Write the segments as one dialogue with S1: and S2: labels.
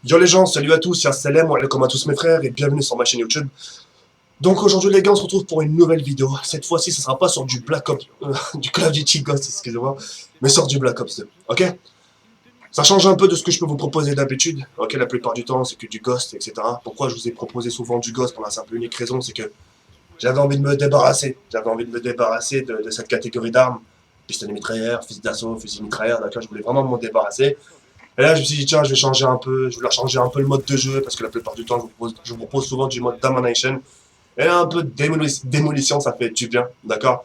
S1: Yo les gens, salut à tous, y'a Salem, comme à tous mes frères et bienvenue sur ma chaîne YouTube. Donc aujourd'hui les gars, on se retrouve pour une nouvelle vidéo. Cette fois-ci, ce sera pas sur du Black Ops, du Call of Duty Ghost, excusez-moi, mais sur du Black Ops 2, ok? Ça change un peu de ce que je peux vous proposer d'habitude, ok? La plupart du temps, c'est que du Ghost, etc. Pourquoi je vous ai proposé souvent du Ghost pour la simple et unique raison, c'est que j'avais envie de me débarrasser. J'avais envie de me débarrasser de cette catégorie d'armes. Pistolet mitrailleur, fusil d'assaut, fusil mitrailleur, d'accord? Je voulais vraiment m'en débarrasser. Et là, je me suis dit, tiens, je vais changer un peu, je vais leur changer un peu le mode de jeu, parce que la plupart du temps, je vous propose souvent du mode Domination. Et là, un peu de démolition, ça fait du bien, d'accord?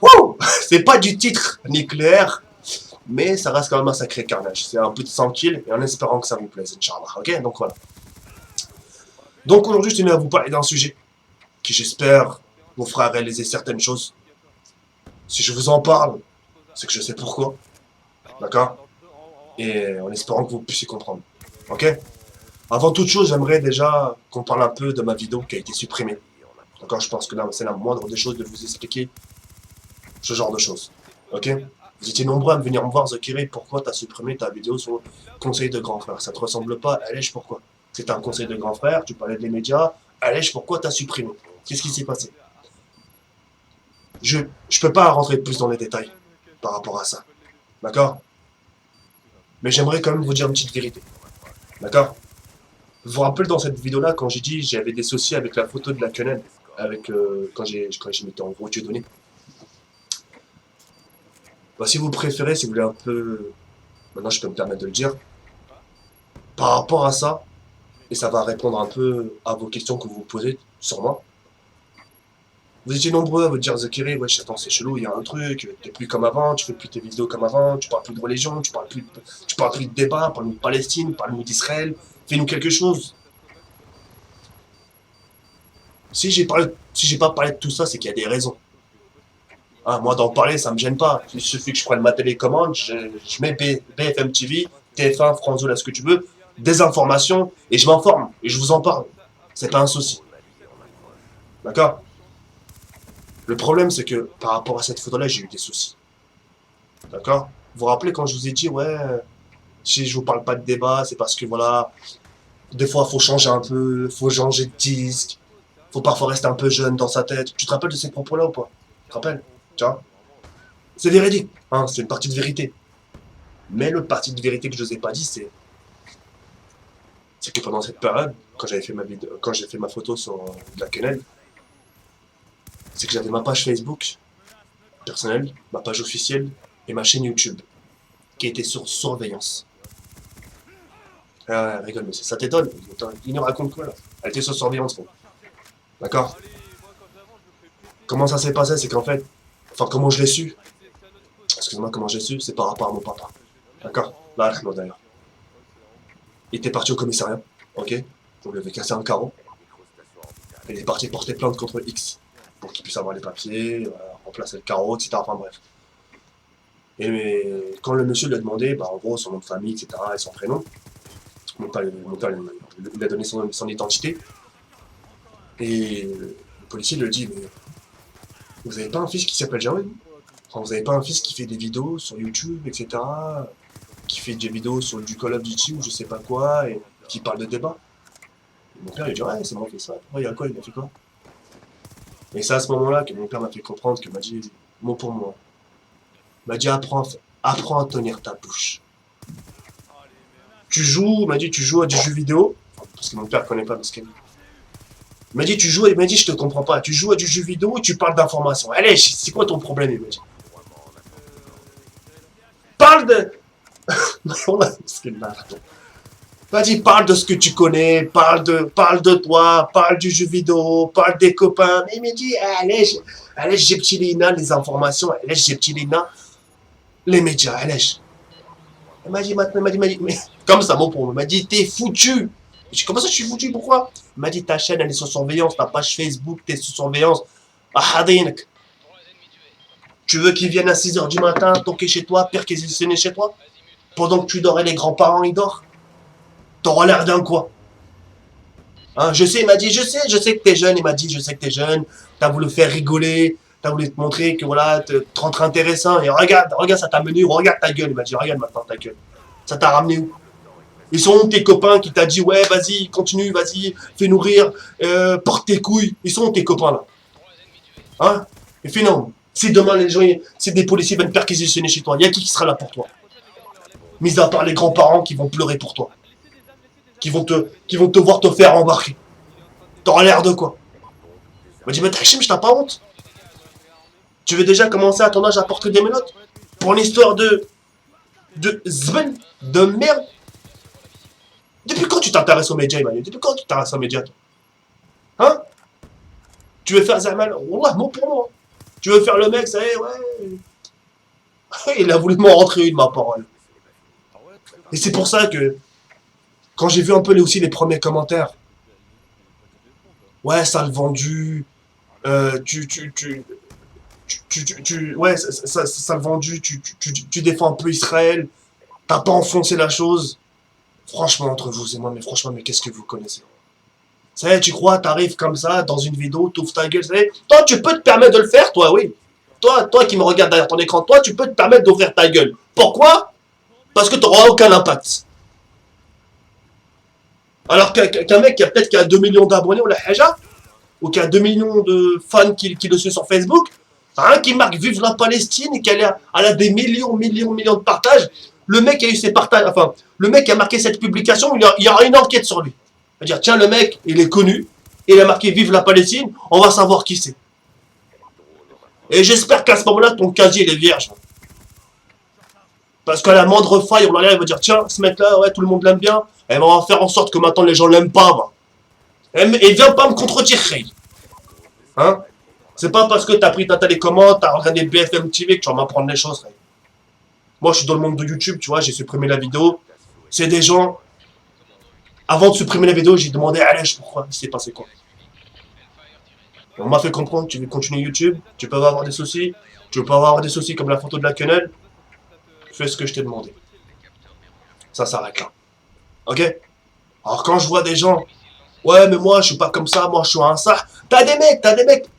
S1: Wouh c'est pas du titre nucléaire, mais ça reste quand même un sacré carnage. C'est un peu de 100 kills, et en espérant que ça vous plaise, Inch'Allah, ok? Donc voilà. Donc aujourd'hui, je tenais à vous parler d'un sujet qui, j'espère, vous fera réaliser certaines choses. Si je vous en parle, c'est que je sais pourquoi, d'accord? Et en espérant que vous puissiez comprendre, ok? Avant toute chose, j'aimerais déjà qu'on parle un peu de ma vidéo qui a été supprimée. D'accord, je pense que là, c'est la moindre des choses de vous expliquer ce genre de choses. Ok? Vous étiez nombreux à venir me voir, Zakiri, pourquoi tu as supprimé ta vidéo sur le conseil de grand frère? Ça te ressemble pas? Allège, pourquoi? C'était un conseil de grand frère, tu parlais des médias. Allège, pourquoi tu as supprimé? Qu'est-ce qui s'est passé? Je peux pas rentrer plus dans les détails par rapport à ça. D'accord? Mais j'aimerais quand même vous dire une petite vérité. D'accord? Vous vous rappelez dans cette vidéo-là, quand j'ai dit j'avais des soucis avec la photo de la quenelle, avec, quand j'ai mis en gros Dieu donné. Bah, si vous préférez, si vous voulez un peu... Maintenant, je peux me permettre de le dire. Par rapport à ça, et ça va répondre un peu à vos questions que vous vous posez sur moi. Vous étiez nombreux à vous dire, Zakiri, ouais, attends, c'est chelou, il y a un truc, t'es plus comme avant, tu fais plus tes vidéos comme avant, tu parles plus de religion, tu parles plus de débat, parle-nous de Palestine, parle-nous d'Israël, fais-nous quelque chose. Si j'ai pas parlé de tout ça, c'est qu'il y a des raisons. Ah, moi, d'en parler, ça me gêne pas. Il suffit que je prenne ma télécommande, je mets BFM TV, TF1, France 2, là, ce que tu veux, des informations, et je m'informe, et je vous en parle. C'est pas un souci. D'accord? Le problème, c'est que par rapport à cette photo-là, j'ai eu des soucis. D'accord? Vous vous rappelez quand je vous ai dit, ouais, si je vous parle pas de débat, c'est parce que voilà, des fois, faut changer un peu, faut changer de disque, faut parfois rester un peu jeune dans sa tête. Tu te rappelles de ces propos-là ou pas? Tu te rappelles? Tu vois? C'est véridique, hein, c'est une partie de vérité. Mais l'autre partie de vérité que je vous ai pas dit, c'est que pendant cette période, quand j'avais fait ma vidéo, quand j'ai fait ma photo sur la quenelle, c'est que j'avais ma page Facebook personnelle, ma page officielle et ma chaîne YouTube qui était sur surveillance. Ah, rigole, mais ça t'étonne. Il nous raconte quoi là? Elle était sur surveillance, bon. D'accord? Comment ça s'est passé? C'est qu'en fait, enfin, comment je l'ai su? Excuse-moi, comment j'ai su? C'est par rapport à mon papa. D'accord? Là, d'ailleurs. Il était parti au commissariat, ok? On lui avait cassé un carreau. Il est parti porter plainte contre X pour qu'il puisse avoir les papiers, remplacer le carreau, etc. Enfin bref. Et quand le monsieur lui a demandé, bah, en gros, son nom de famille, etc., et son prénom, mon père lui a donné son identité. Et le policier lui a dit, mais vous avez pas un fils qui s'appelle Jawed? Enfin, vous avez pas un fils qui fait des vidéos sur YouTube, etc., qui fait des vidéos sur du Call of Duty ou je sais pas quoi, et qui parle de débat? Et mon père, il a dit, ouais, c'est mon fils, ouais. Ouais, il y a quoi, il a fait quoi? Et c'est à ce moment-là que mon père m'a fait comprendre, qu'il m'a dit, mot pour mot, il m'a dit, apprends à tenir ta bouche. Tu joues, il m'a dit, tu joues à du jeu vidéo, parce que mon père connaît pas Biscayne. Il m'a dit, il m'a dit, je te comprends pas, tu joues à du jeu vidéo et tu parles d'informations. Allez, c'est quoi ton problème? Il m'a dit. Parle de... Vas-y, parle de ce que tu connais, parle de toi, parle du jeu vidéo, parle des copains. Mais il m'a dit, allez, j'ai petit Lina, les informations, allez, j'ai petit Lina, les médias, allez. Il m'a dit maintenant, mais comme ça, mon pour il m'a dit, t'es foutu. Je dis, comment ça, je suis foutu, pourquoi? Il m'a dit, ta chaîne, elle est sous surveillance, ta page Facebook, t'es sous surveillance. Ah, Hadinek. Tu veux qu'ils viennent à 6 h du matin, toquer chez toi, perquisitionner chez toi? Pendant que tu dors et les grands-parents, ils dorment? T'auras l'air d'un quoi? Hein, je sais, il m'a dit, je sais que t'es jeune, il m'a dit, je sais que t'es jeune, t'as voulu faire rigoler, t'as voulu te montrer que voilà, te rendre intéressant, et regarde, ça t'a mené, regarde ta gueule, il m'a dit, regarde maintenant ta gueule. Ça t'a ramené où? Ils sont où tes copains qui t'a dit ouais vas-y, continue, vas-y, fais nourrir, porte tes couilles. Ils sont où tes copains là? Hein? Et finalement, si demain les gens, si des policiers viennent perquisitionner chez toi, il y a qui sera là pour toi? Mis à part les grands-parents qui vont pleurer pour toi. Qui vont te voir te faire embarquer. T'auras l'air de quoi? On m'a dit, mais Hachim, je t'as pas honte? Tu veux déjà commencer à ton âge à porter des menottes? Pour une histoire de zben, de merde? Depuis quand tu t'intéresses aux médias, Emmanuel? Depuis quand tu t'intéresses aux médias, toi? Hein? Tu veux faire Zahmal? Wallah, mot pour mot. Tu veux faire le mec, ça y est, ouais. Il a voulu m'en rentrer une, ma parole. Et c'est pour ça que, quand j'ai vu un peu aussi les premiers commentaires, ouais, ça le vendu, ouais, ça le vendu, tu défends un peu Israël, t'as pas enfoncé la chose. Franchement, entre vous et moi, mais franchement, mais qu'est-ce que vous connaissez? Ça y est, tu crois, t'arrives comme ça, dans une vidéo, t'ouvres ta gueule, ça y est. Toi, tu peux te permettre de le faire, toi, oui. Toi qui me regardes derrière ton écran, toi, tu peux te permettre d'ouvrir ta gueule. Pourquoi? Parce que t'auras aucun impact. Alors qu'un mec qui a 2 millions d'abonnés, ou la haja, ou qui a 2 millions de fans qui le suivent sur Facebook, hein, qui marque Vive la Palestine et elle a des millions de partages. Le mec a eu ses partages, enfin, le mec a marqué cette publication, il y aura une enquête sur lui. C'est-à-dire, tiens, le mec, il est connu, il a marqué Vive la Palestine, on va savoir qui c'est. Et j'espère qu'à ce moment-là, ton casier, il est vierge. Parce qu'à la moindre faille, on va dire, tiens, ce mec-là, ouais, tout le monde l'aime bien, et on va faire en sorte que maintenant les gens l'aiment pas. Et viens pas me contredire, Ray. Hein? C'est pas parce que t'as pris ta télécommande, t'as regardé BFM TV que tu vas m'apprendre les choses, Ray. Moi, je suis dans le monde de YouTube, tu vois, j'ai supprimé la vidéo. C'est des gens. Avant de supprimer la vidéo, j'ai demandé à Alèche pourquoi il s'est passé quoi. Et on m'a fait comprendre, tu veux continuer YouTube, tu peux avoir des soucis, tu veux pas avoir des soucis comme la photo de la quenelle, fais ce que je t'ai demandé. Ça s'arrête là. Ok? Alors quand je vois des gens, ouais mais moi je suis pas comme ça, moi je suis un ça, t'as des mecs,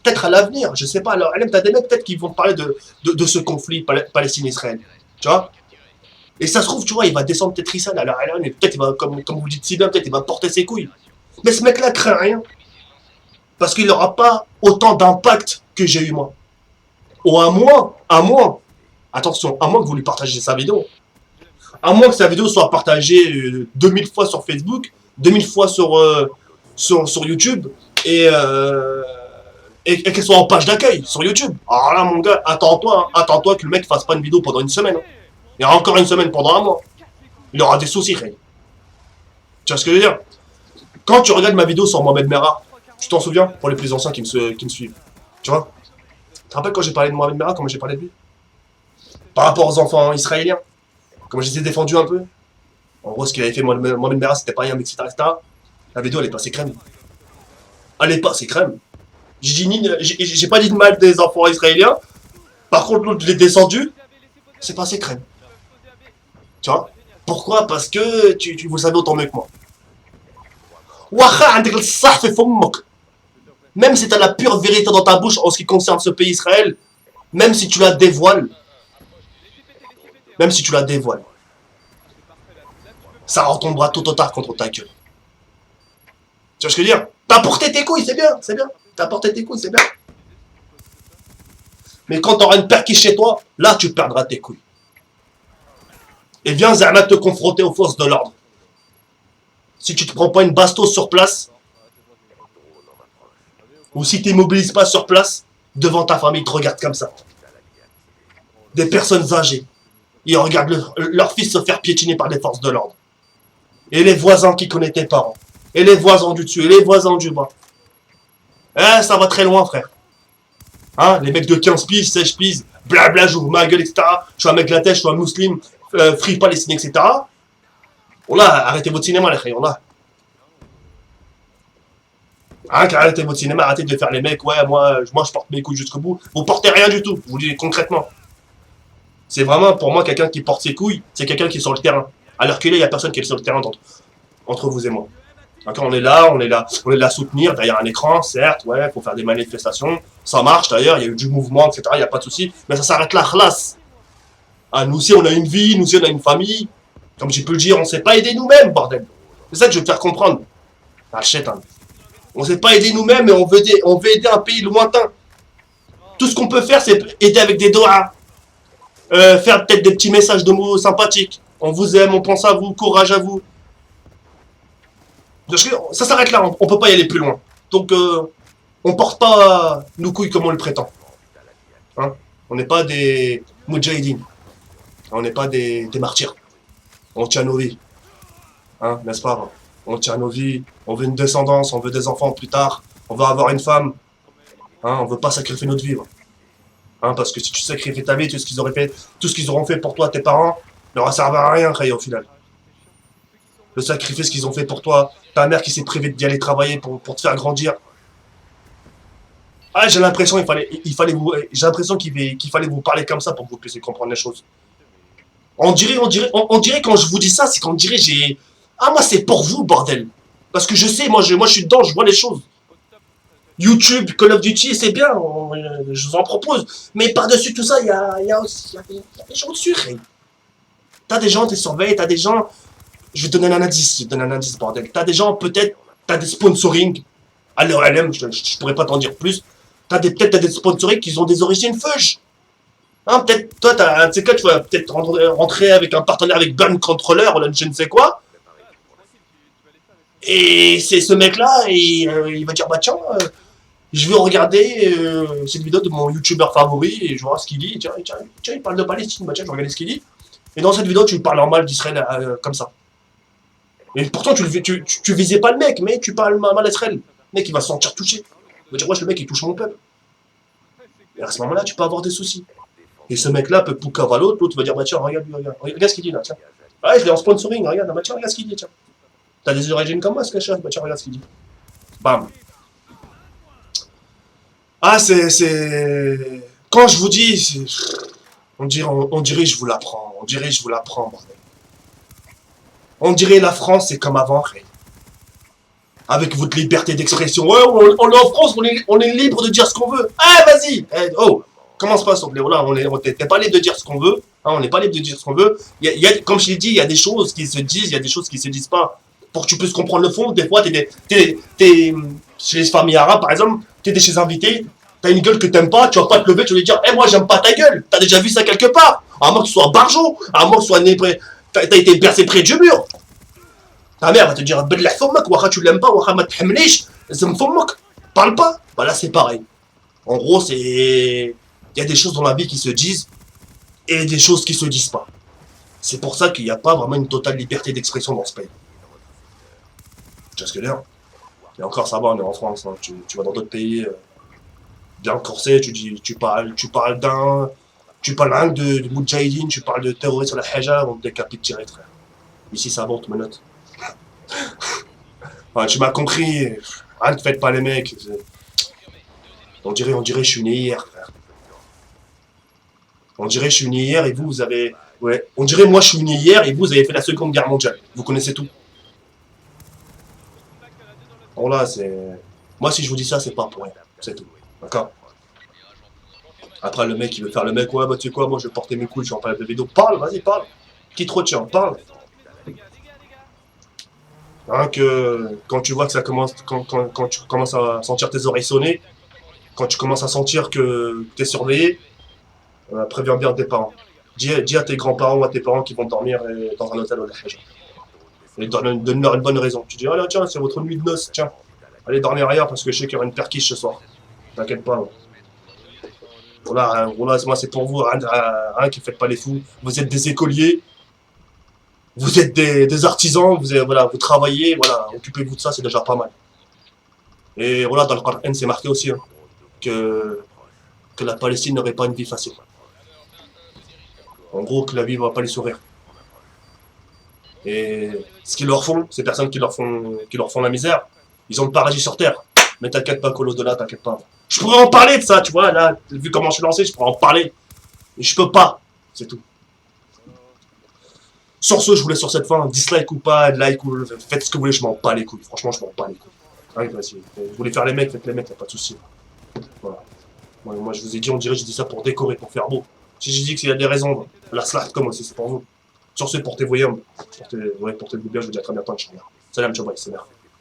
S1: peut-être à l'avenir, je sais pas, alors t'as des mecs peut-être qui vont te parler de ce conflit Palestine-Israël. Tu vois? Et ça se trouve, tu vois, il va descendre peut-être Issa, alors peut-être il va, comme vous dites si bien, peut-être il va porter ses couilles. Mais ce mec-là craint rien. Parce qu'il n'aura pas autant d'impact que j'ai eu moi. Ou à moins, attention, à moins que vous lui partagez sa vidéo. À moins que sa vidéo soit partagée 2000 fois sur Facebook, 2000 fois sur YouTube, et qu'elle soit en page d'accueil sur YouTube. Alors là, mon gars, attends-toi que le mec fasse pas une vidéo pendant une semaine. Hein. Il y aura encore une semaine pendant un mois. Il aura des soucis, Ray. Tu vois ce que je veux dire? Quand tu regardes ma vidéo sur Mohamed Merah, tu t'en souviens? Pour les plus anciens qui me suivent. Tu vois? Tu te rappelles quand j'ai parlé de Mohamed Merah, comment j'ai parlé de lui? Par rapport aux enfants israéliens. Comment je les ai défendus un peu? En gros, ce qu'il avait fait Mohamed Merah, c'était pas rien, etc., etc. La vidéo, elle est passée crème. Elle est passée crème. J'ai pas dit de mal des enfants israéliens. Par contre, l'autre, je l'ai descendu. C'est passé crème. Tu vois? Pourquoi? Parce que vous savez autant mieux que moi. Même si tu as la pure vérité dans ta bouche en ce qui concerne ce pays Israël, même si tu la dévoiles, ça retombera tôt ou tard contre ta gueule. Tu vois ce que je veux dire? T'as porté tes couilles, c'est bien. T'as porté tes couilles, c'est bien. Mais quand t'auras une perquiche chez toi, là tu perdras tes couilles. Et viens Zahma te confronter aux forces de l'ordre. Si tu te prends pas une bastos sur place, ou si tu t'immobilises pas sur place, devant ta famille, ils te regardent comme ça. Des personnes âgées, ils regardent leur fils se faire piétiner par les forces de l'ordre. Et les voisins qui connaissent tes parents. Et les voisins du dessus, et les voisins du bas. Eh, ça va très loin, frère. Hein, les mecs de 15 piges, 16 piges, blabla, j'ouvre ma gueule, etc. Je suis un mec de la tête, je suis un musulman, free palestinien, etc. On là, arrêtez votre cinéma, les frères, on là. Hein, arrêtez votre cinéma, arrêtez de faire les mecs, ouais, moi je porte mes couilles jusqu'au bout. Vous portez rien du tout, je vous le dis concrètement. C'est vraiment, pour moi, quelqu'un qui porte ses couilles, c'est quelqu'un qui est sur le terrain. Alors que là, il n'y a personne qui est sur le terrain entre vous et moi. D'accord, on est là à soutenir derrière un écran, certes, ouais, faut faire des manifestations, ça marche d'ailleurs, il y a eu du mouvement, etc., il n'y a pas de souci, mais ça s'arrête là, khlas. Ah, nous aussi, on a une vie, nous aussi, on a une famille, Comme j'ai pu le dire, on s'est pas aidé nous-mêmes, bordel. C'est ça que je veux te faire comprendre. Achète, hein. On s'est pas aidé nous-mêmes et on veut aider un pays lointain. Tout ce qu'on peut faire, c'est aider avec des doigts. Faire peut-être des petits messages de mots sympathiques. On vous aime, on pense à vous, courage à vous. Ça s'arrête là, on peut pas y aller plus loin. Donc, on porte pas nos couilles comme on le prétend. Hein, on n'est pas des moudjahidines. On n'est pas des martyrs. On tient nos vies. Hein, n'est-ce pas? On tient nos vies. On veut une descendance, on veut des enfants plus tard. On veut avoir une femme. Hein, on veut pas sacrifier notre vie. Hein, parce que si tu sacrifies ta vie, tout ce qu'ils auraient fait, tout ce qu'ils auront fait pour toi, tes parents, ne leur servi à rien, Ray, au final. Le sacrifice qu'ils ont fait pour toi, ta mère qui s'est privée d'y aller travailler pour te faire grandir. Ah, j'ai l'impression j'ai l'impression qu'il fallait vous parler comme ça pour que vous puissiez comprendre les choses. On dirait quand je vous dis ça, c'est qu'on dirait j'ai, ah moi c'est pour vous bordel, parce que je sais, moi je suis dedans, je vois les choses. YouTube, Call of Duty, c'est bien, je vous en propose, mais par-dessus tout ça, il y a des gens dessus. T'as des gens, t'es surveillé, t'as des gens. Je vais te donner un indice, bordel. T'as des gens, peut-être, t'as des sponsoring. À l'heure LM, je pourrais pas t'en dire plus. Peut-être t'as des sponsoring qui ont des origines feuges. Hein, peut-être, toi, tu sais quoi, tu vas peut-être rentrer avec un partenaire avec Gun Controller ou je ne sais quoi. Et c'est ce mec-là, et il va dire, bah tiens, je vais regarder cette vidéo de mon youtubeur favori, et je vois ce qu'il dit. Tiens, il parle de Palestine, bah tiens, je vais regarder ce qu'il dit. Et dans cette vidéo, tu parles en mal d'Israël comme ça. Et pourtant, tu visais pas le mec, mais tu parles mal d'Israël. Le mec, il va se sentir touché. Il va dire, wesh, le mec, il touche mon peuple. Et à ce moment-là, tu peux avoir des soucis. Et ce mec-là peut poucave à l'autre va dire, bah tiens, regarde ce qu'il dit là, tiens. Ah, je l'ai en sponsoring, regarde, bah tiens, regarde ce qu'il dit, tiens. T'as des origines comme moi, ce cachet, bah tiens, regarde ce qu'il dit. Bam. Ah, quand je vous dis, on dirait, je vous l'apprends. On dirait, je vous l'apprends, bordel. On dirait la France, c'est comme avant, Ray. Avec votre liberté d'expression. Ouais, on est en France, on est libre de dire ce qu'on veut. Ah, vas-y. Oh, commence pas, s'il te plaît. Voilà, t'es pas libre de dire ce qu'on veut. Hein, on n'est pas libre de dire ce qu'on veut. Comme je l'ai dit, il y a des choses qui se disent, il y a des choses qui se disent pas. Pour que tu puisses comprendre le fond, des fois, t'es chez les familles arabes, par exemple, t'es chez invités, t'as une gueule que t'aimes pas, tu vas pas te lever, tu vas lui dire, moi, j'aime pas ta gueule. T'as déjà vu ça quelque part. À moins que tu sois barjot, à moins que tu sois né près, t'as été bercé près du mur. Ta mère va te dire, Bellah Fommak, Waha tu l'aimes pas, Waha ma t'hamnish, Zem Fommak. Parle pas. Bah là, c'est pareil. En gros, c'est. Il y a des choses dans la vie qui se disent et des choses qui se disent pas. C'est pour ça qu'il n'y a pas vraiment une totale liberté d'expression dans ce pays. Tu vois ce que je veux dire? Et encore, ça va, on est en France. Hein. Tu vas dans d'autres pays bien corsés, tu parles de Moudjahidine, tu parles de terroristes sur la Haja, on te décapite direct, frère. Ici, ça va, on te menotte. Ouais, tu m'as compris. Arrête, faites pas les mecs. On dirait, je suis né hier, frère. On dirait, je suis né hier et vous avez. Ouais. On dirait, moi, je suis né hier et vous avez fait la Seconde Guerre mondiale. Vous connaissez tout. Bon, là, c'est. Moi, si je vous dis ça, c'est pas pour rien. C'est tout. D'accord? Après, le mec, il veut faire le mec. Ouais, bah, tu sais quoi, moi, je vais porter mes couilles, je vais en parler de vidéo. Parle, vas-y, parle. Qui te retient? Parle. Hein, que quand tu vois que ça commence, quand tu commences à sentir tes oreilles sonner, quand tu commences à sentir que tu es surveillé, préviens bien tes parents. Dis à tes grands-parents ou à tes parents qui vont dormir dans un hôtel au Hajj. Et donne-leur une bonne raison. Tu dis, ah là, tiens, c'est votre nuit de noces, tiens. Allez dormir ailleurs parce que je sais qu'il y aura une perquiche ce soir. T'inquiète pas. Voilà, moi c'est pour vous, rien qui faites pas les fous. Vous êtes des écoliers, vous êtes des artisans, vous travaillez, voilà, occupez-vous de ça, c'est déjà pas mal. Et voilà, dans le Coran, c'est marqué aussi hein, que la Palestine n'aurait pas une vie facile. En gros, que la vie ne va pas les sourire. Et ce qu'ils leur font, ces personnes qui leur font la misère, ils ont le paradis sur terre. Mais t'inquiète pas, Colo de là, t'inquiète pas. Je pourrais en parler de ça, tu vois, là, vu comment je suis lancé, je pourrais en parler. Mais je peux pas, c'est tout. Sur ce, je voulais sur cette fin, dislike ou pas, like ou faites ce que vous voulez, je m'en bats les couilles. Franchement, je m'en bats les couilles. Ouais, vas-y. Vous voulez faire les mecs, faites les mecs, y'a pas de soucis. Voilà. Moi, je vous ai dit, on dirait, je dis ça pour décorer, pour faire beau. Si je dis qu'il y a des raisons, la slack comme aussi, c'est pour vous. Sur ce, portez-vous bien. Portez-vous bien, je vous dis à très bientôt, Inch'Allah. Salam, ciao, bye, c'est merde.